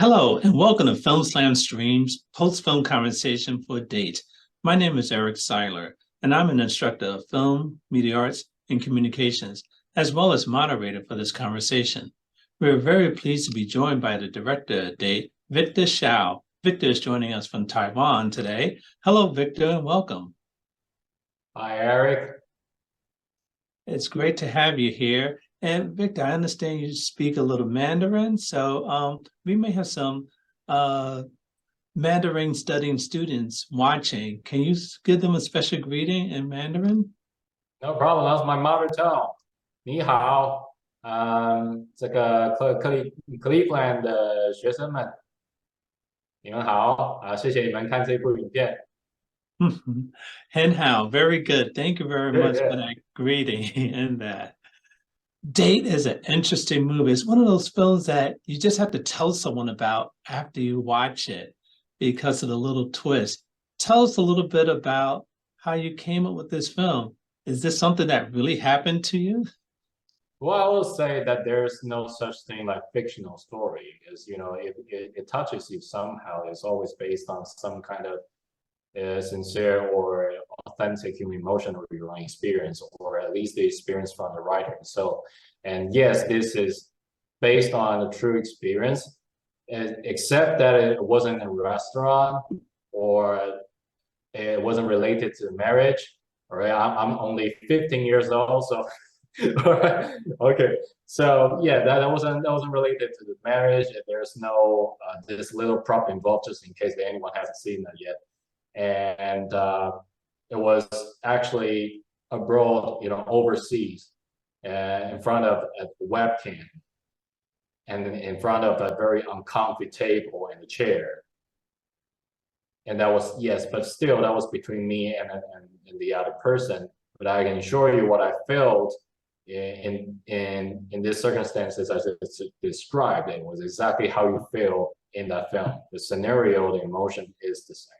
Hello, and welcome to Film Slam Stream's post-film conversation for a date. My name is Eric Siler, and I'm an instructor of film, media arts, and communications, as well as moderator for this conversation. We're very pleased to be joined by the director of Date, Victor Shao. Victor is joining us from Taiwan today. Hello, Victor, and welcome. Hi, Eric. It's great to have you here. And Victor, I understand you speak a little Mandarin, so we may have some Mandarin studying students watching. Can you give them a special greeting in Mandarin? No problem. That's my mother tongue. 你好，这个Cleveland 的学生们，你们好啊！谢谢你们看这部影片。And how? Very good. Thank you very Good, much good. for that greeting and that. Date is an interesting movie. It's one of those films that you just have to tell someone about after you watch it because of the little twist. Tell us a little bit about how you came up with this film. Is this something that really happened to you? Well, I will say that there's no such thing like fictional story, because if it touches you somehow, it's always based on some kind of sincere or authentic human emotion or your own experience, or at least the experience from the writer. So, and yes, this is based on a true experience, except that it wasn't a restaurant or it wasn't related to marriage. All right, I'm only 15 years old, so okay. So yeah, that wasn't related to the marriage. There's no this little prop involved, just in case anyone hasn't seen that yet. And it was actually abroad, overseas, in front of a webcam, and in front of a very uncomfy table and a chair. And that was, yes, but still that was between me and the other person. But I can assure you what I felt in these circumstances as it's described. It was exactly how you feel in that film. The scenario, the emotion is the same.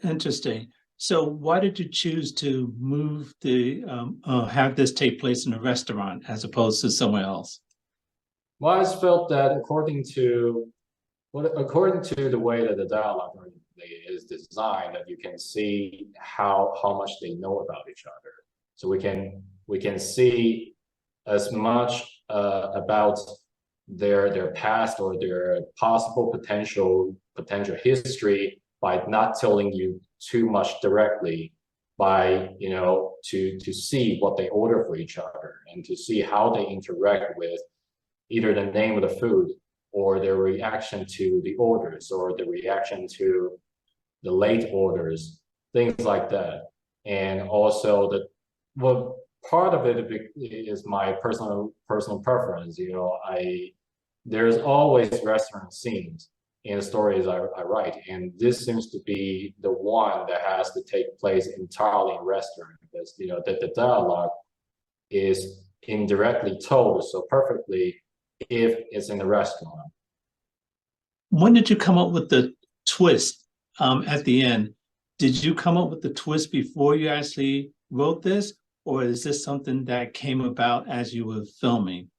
Interesting. So, why did you choose to move have this take place in a restaurant as opposed to somewhere else? Well, I just felt that according to the way that the dialogue is designed, that you can see how much they know about each other. So we can see as much about their past or their possible potential history by not telling you too much directly, by to see what they order for each other and to see how they interact with either the name of the food or their reaction to the orders or the reaction to the late orders, things like that. And also part of it is my personal preference. There's always restaurant scenes in the stories I write, and this seems to be the one that has to take place entirely in restaurant, because that the dialogue is indirectly told so perfectly if it's in the restaurant. When did you come up with the twist at the end? Did you come up with the twist before you actually wrote this, or is this something that came about as you were filming?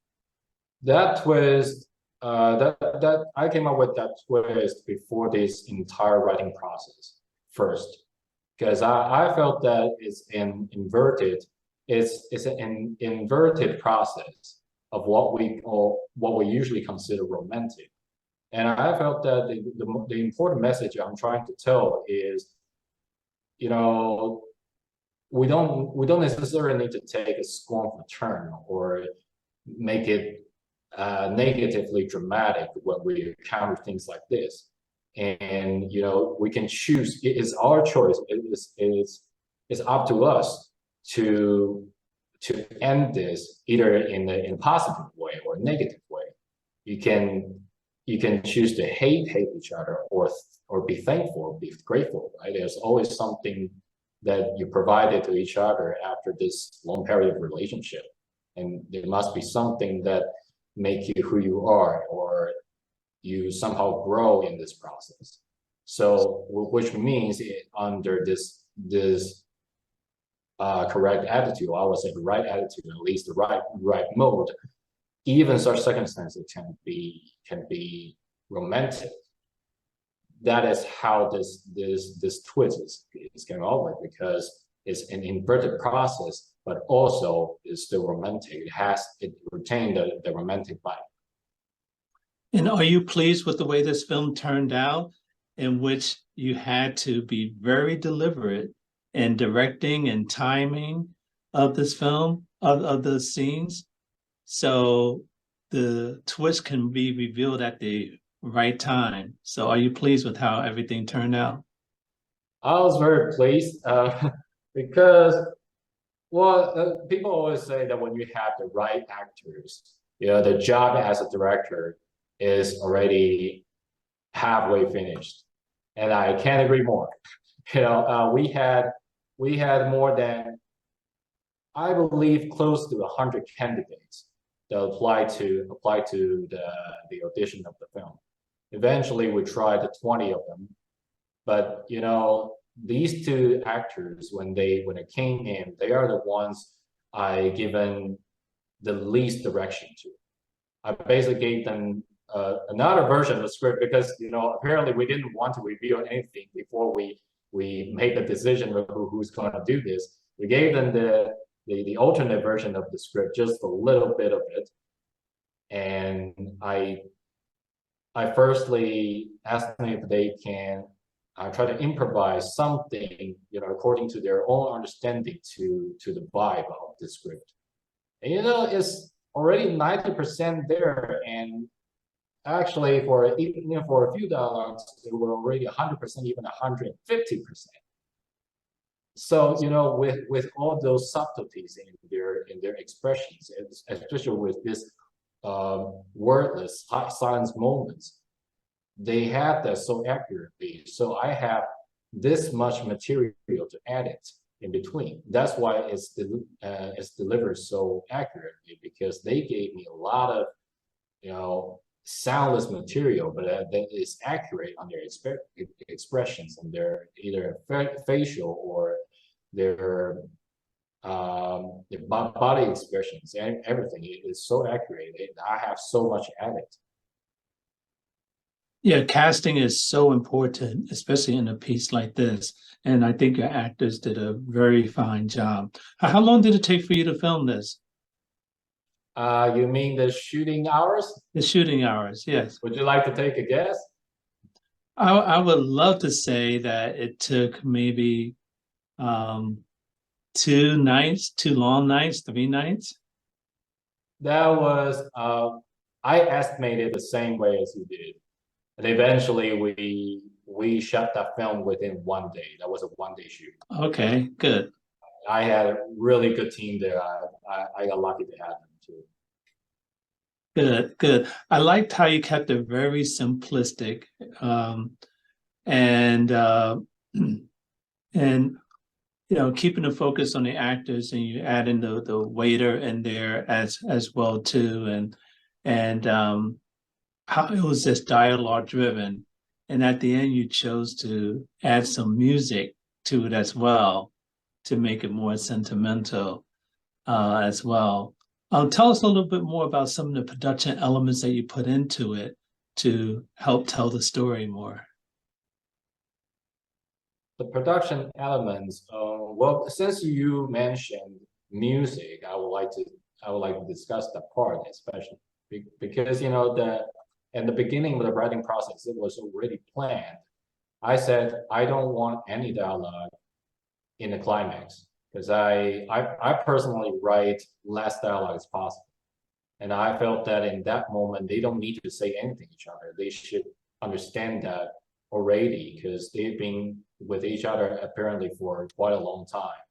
That twist, that I came up with that twist before this entire writing process first, because I felt that it's an inverted process of what we usually consider romantic. And I felt that the important message I'm trying to tell is, we don't necessarily need to take a scornful turn or make it negatively dramatic when we encounter things like this. And we can choose. It is our choice. It's up to us to end this either in a positive way or a negative way. You can choose to hate each other or be thankful, be grateful, right? There's always something that you provided to each other after this long period of relationship. And there must be something that make you who you are, or you somehow grow in this process. So, which means under this correct attitude, I would say the right attitude, at least the right mode, even such circumstances can be romantic. That is how this twist is going on with, because it's an inverted process, but also is still romantic. It retained the romantic vibe. And are you pleased with the way this film turned out, in which you had to be very deliberate in directing and timing of this film, of the scenes? So the twist can be revealed at the right time. So are you pleased with how everything turned out? I was very pleased because, well, people always say that when you have the right actors, the job as a director is already halfway finished, and I can't agree more. We had more than, I believe, close to 100 candidates that apply to the audition of the film. Eventually, we tried 20 of them, but these two actors, when they came in, they are the ones I given the least direction to. I basically gave them another version of the script because apparently we didn't want to reveal anything before we made the decision of who's going to do this. We gave them the alternate version of the script, just a little bit of it, and I firstly asked them if they can try to improvise something, according to their own understanding to the vibe of the script. And it's already 90% there, and actually for a few dialogues, they were already 100%, even 150%. So with all those subtleties in their expressions, especially with this wordless silence moments, they have that so accurately. So I have this much material to edit in between. That's why it's delivered so accurately, because they gave me a lot of soundless material, but that is accurate on their expressions and their either facial or their body expressions, and everything. It is so accurate. I have so much edit. Yeah, casting is so important, especially in a piece like this. And I think your actors did a very fine job. How long did it take for you to film this? You mean the shooting hours? The shooting hours, yes. Would you like to take a guess? I would love to say that it took maybe 2 nights, 2 long nights, 3 nights. That was I estimated the same way as you did. And eventually we shot that film within one day. That was a 1 day shoot. Okay, good. I had a really good team there. I got lucky to have them too. Good, good. I liked how you kept it very simplistic, and and keeping the focus on the actors, and you add in the waiter in there as well too, and how it was just dialogue driven, and at the end you chose to add some music to it as well to make it more sentimental as well. Tell us a little bit more about some of the production elements that you put into it to help tell the story more. The production elements. Well, since you mentioned music, I would like to discuss that part, especially because in the beginning of the writing process, it was already planned. I said I don't want any dialogue in the climax, because I personally write less dialogue as possible, and I felt that in that moment they don't need to say anything to each other. They should understand that already, because they've been with each other apparently for quite a long time,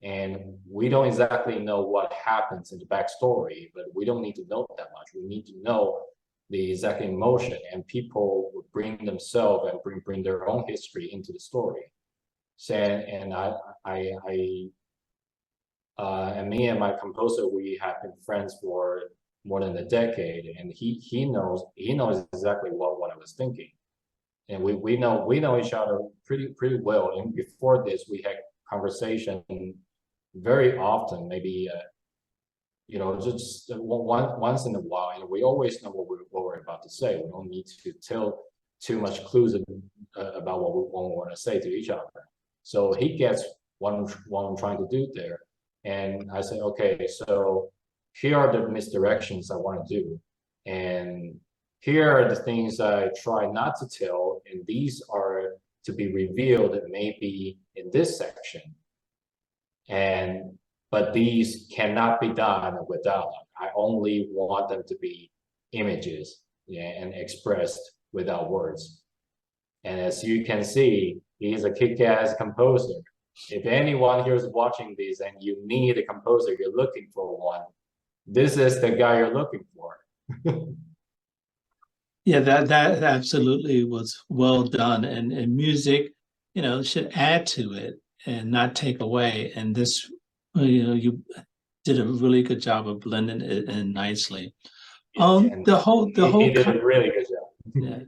and we don't exactly know what happens in the backstory, but we don't need to know that much. We need to know the exact emotion, and people would bring themselves and bring their own history into the story. So, and and me and my composer, we have been friends for more than a decade, and he knows exactly what I was thinking, and we know each other pretty well. And before this, we had conversation very often, maybe just once in a while, and we always know what we're about to say. We don't need to tell too much clues about what we want to say to each other. So he gets what I'm trying to do there. And I say, okay, so here are the misdirections I want to do. And here are the things I try not to tell. And these are to be revealed maybe in this section. But these cannot be done without them. I only want them to be images, and expressed without words. And as you can see, he is a kick-ass composer. If anyone here is watching this and you need a composer, you're looking for one, this is the guy you're looking for. Yeah, that absolutely was well done, and music, should add to it and not take away. And this, you did a really good job of blending it in nicely. And he did a really good job. Yeah,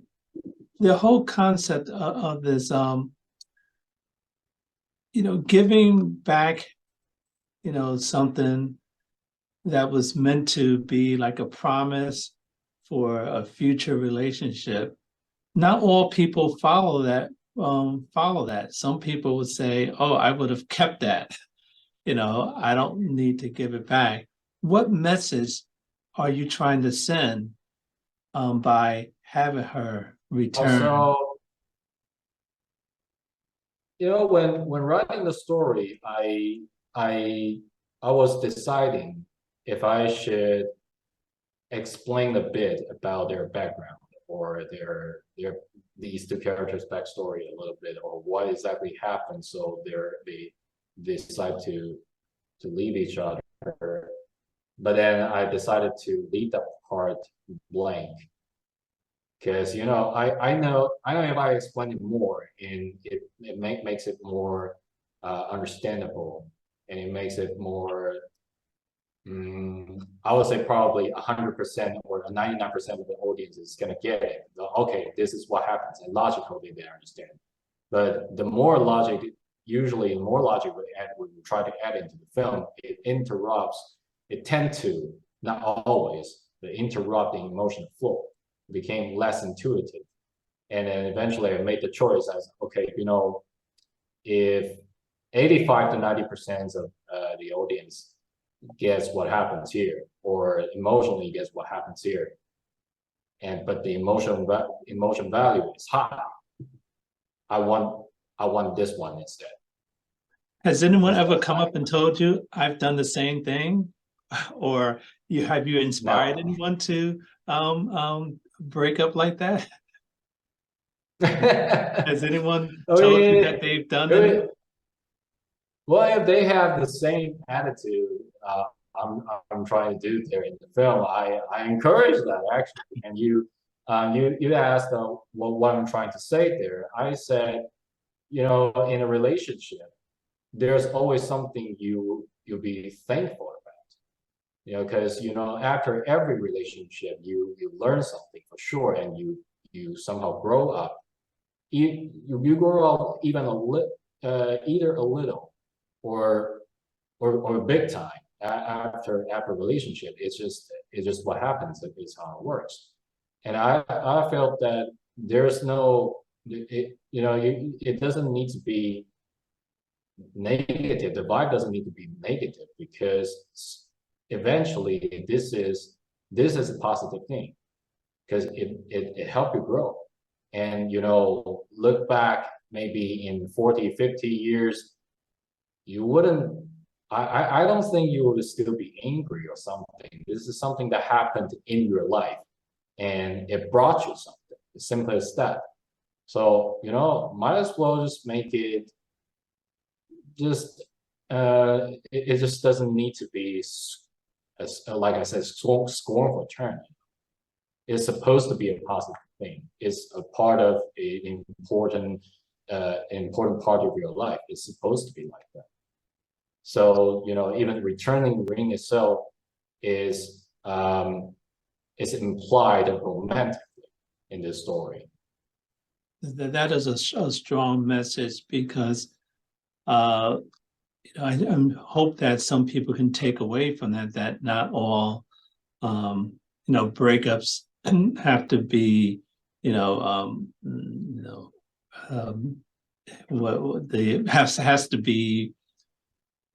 the whole concept of this, giving back, something that was meant to be like a promise for a future relationship. Not all people follow that. Some people would say, "Oh, I would have kept that." I don't need to give it back. What message are you trying to send by having her return? Also, when writing the story, I was deciding if I should explain a bit about their background or these two characters' backstory a little bit, or what exactly happened, so they decide to leave each other. But then I decided to leave that part blank, because I know if I explain it more, and it makes it more understandable, and it makes it more, I would say probably 100% or 99% of the audience is gonna get it. Okay, this is what happens, and logically they understand. But the more logic we try to add into the film, it interrupts. It tends to, not always, but interrupt the emotional flow. It became less intuitive, and then eventually I made the choice as, okay, if 85 to 90% of the audience gets what happens here, or emotionally gets what happens here, but the emotion value is high, I want this one instead. Has anyone ever come up and told you, "I've done the same thing," or have you inspired anyone to break up like that? Has anyone told you that they've done it? Well, if they have the same attitude I'm trying to do there in the film, I encourage that, actually. And you asked what I'm trying to say there. I said, in a relationship, there's always something you'll be thankful about. Because after every relationship, you learn something for sure, and you somehow grow up. You grow up even either a little or big time after a relationship. It's just what happens. It's how it works. And I felt that there's no, it doesn't need to be negative. The vibe doesn't need to be negative, because eventually this is a positive thing, because it helped you grow. And look back maybe in 40, 50 years, you wouldn't, I don't think you would still be angry or something. This is something that happened in your life, and it brought you something. As simple as that. So might as well just make it it just doesn't need to be, like I said, scornful term. It's supposed to be a positive thing. It's a part of an important part of your life. It's supposed to be like that. So even returning the ring itself is implied romantically in this story. That is a strong message, because I hope that some people can take away from that, that not all, breakups have to be, what the has to be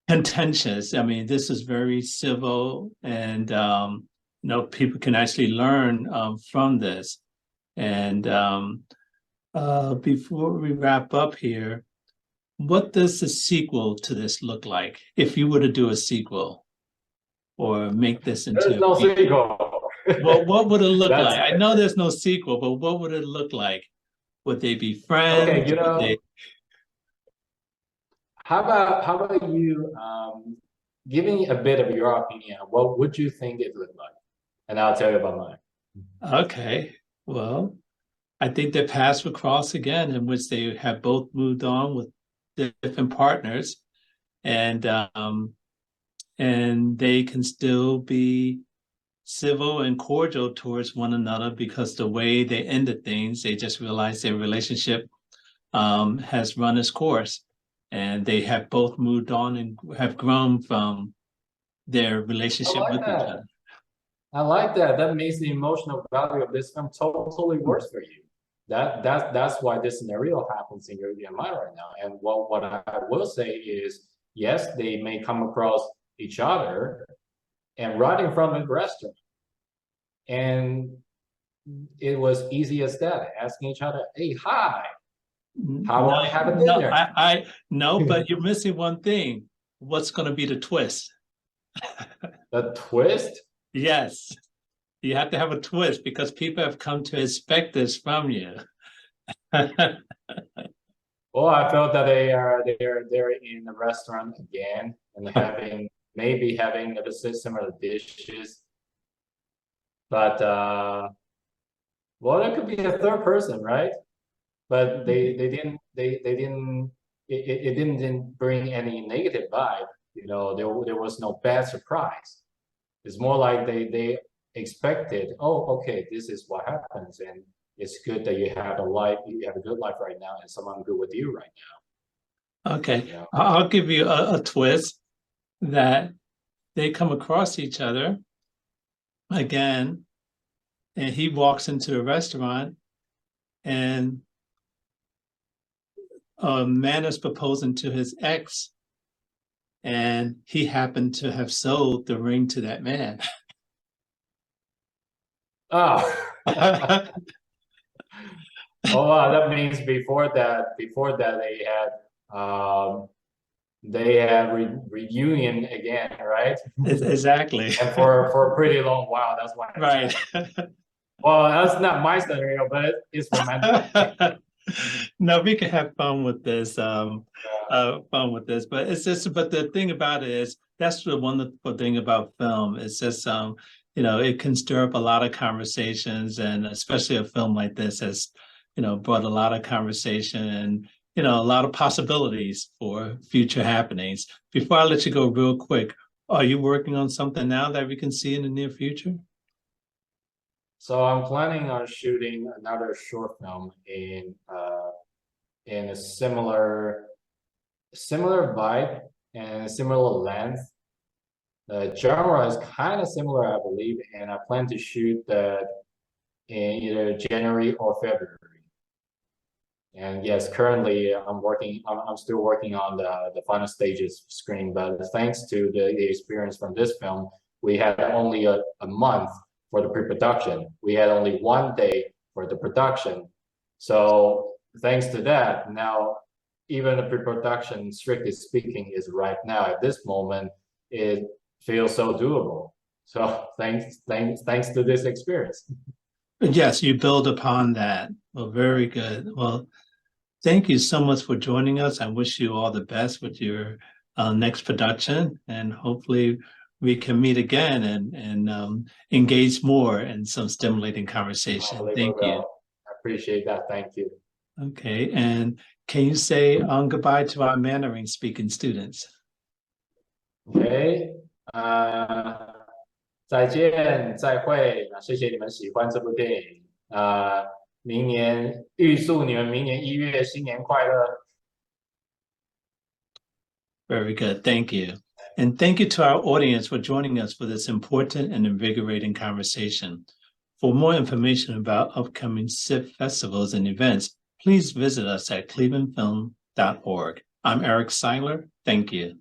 contentious. I mean, this is very civil, and people can actually learn from this. And before we wrap up here, what does the sequel to this look like? If you were to do a sequel or make this into There's no sequel. well, what would it look That's like? I know there's no sequel, but what would it look like? Would they be okay. friends? Would they... How about you give me a bit of your opinion? What would you think it looked like? And I'll tell you about mine. Okay, well, I think their paths will cross again, in which they have both moved on with different partners, and they can still be civil and cordial towards one another, because the way they ended things, they just realized their relationship has run its course, and they have both moved on and have grown from their I relationship like with each that. other. I like that. That makes the emotional value of this film totally worse for you. That's why this scenario happens in your mind right now. And what I will say is, yes, they may come across each other and right in front of the restaurant. And it was easy as that, asking each other, hey, hi, how No, about we have a no, dinner? no, but you're missing one thing. What's going to be the twist? The twist? Yes, you have to have a twist, because people have come to expect this from you. Well, I felt that they're in the restaurant again and maybe having a similar dishes. But well, there could be a third person, right? But they didn't it didn't bring any negative vibe. There was no bad surprise. It's more like they expected, oh, okay, this is what happens, and it's good that you have a good life right now, and someone good with you right Okay, now. I'll give you a twist, that they come across each other again, and he walks into a restaurant, and a man is proposing to his ex, and he happened to have sold the ring to that man. Oh, oh wow, that means before that they had reunion again, right? Exactly. And for a pretty long while, that's why. Right. Well, that's not my scenario, but it's romantic. No, we can have fun with this. But it's just, but the thing about it is, that's the wonderful thing about film. It's just, it can stir up a lot of conversations, and especially a film like this has, brought a lot of conversation, and a lot of possibilities for future happenings. Before I let you go, real quick, are you working on something now that we can see in the near future? So I'm planning on shooting another short film in a similar vibe and similar length. The genre is kind of similar, I believe, and I plan to shoot that in either January or February. And yes, currently I'm still working on the final stages of screen, but thanks to the experience from this film, we had only a month for the pre-production. We had only one day for the production. So thanks to that, now even the pre-production, strictly speaking, is right now at this moment, it feels so doable. So thanks to this experience. Yes, you build upon that. Well, very good. Well, thank you so much for joining us. I wish you all the best with your next production, and hopefully we can meet again and engage more in some stimulating conversation. Thank you. I appreciate that. Thank you. Okay, and can you say goodbye to our Mandarin speaking students? OK，再见，再会。那谢谢你们喜欢这部电影。明年预祝你们明年1月新年快乐。Very good. Thank you. And thank you to our audience for joining us for this important and invigorating conversation. For more information about upcoming CIFF festivals and events, please visit us at clevelandfilm.org. I'm Eric Siler. Thank you.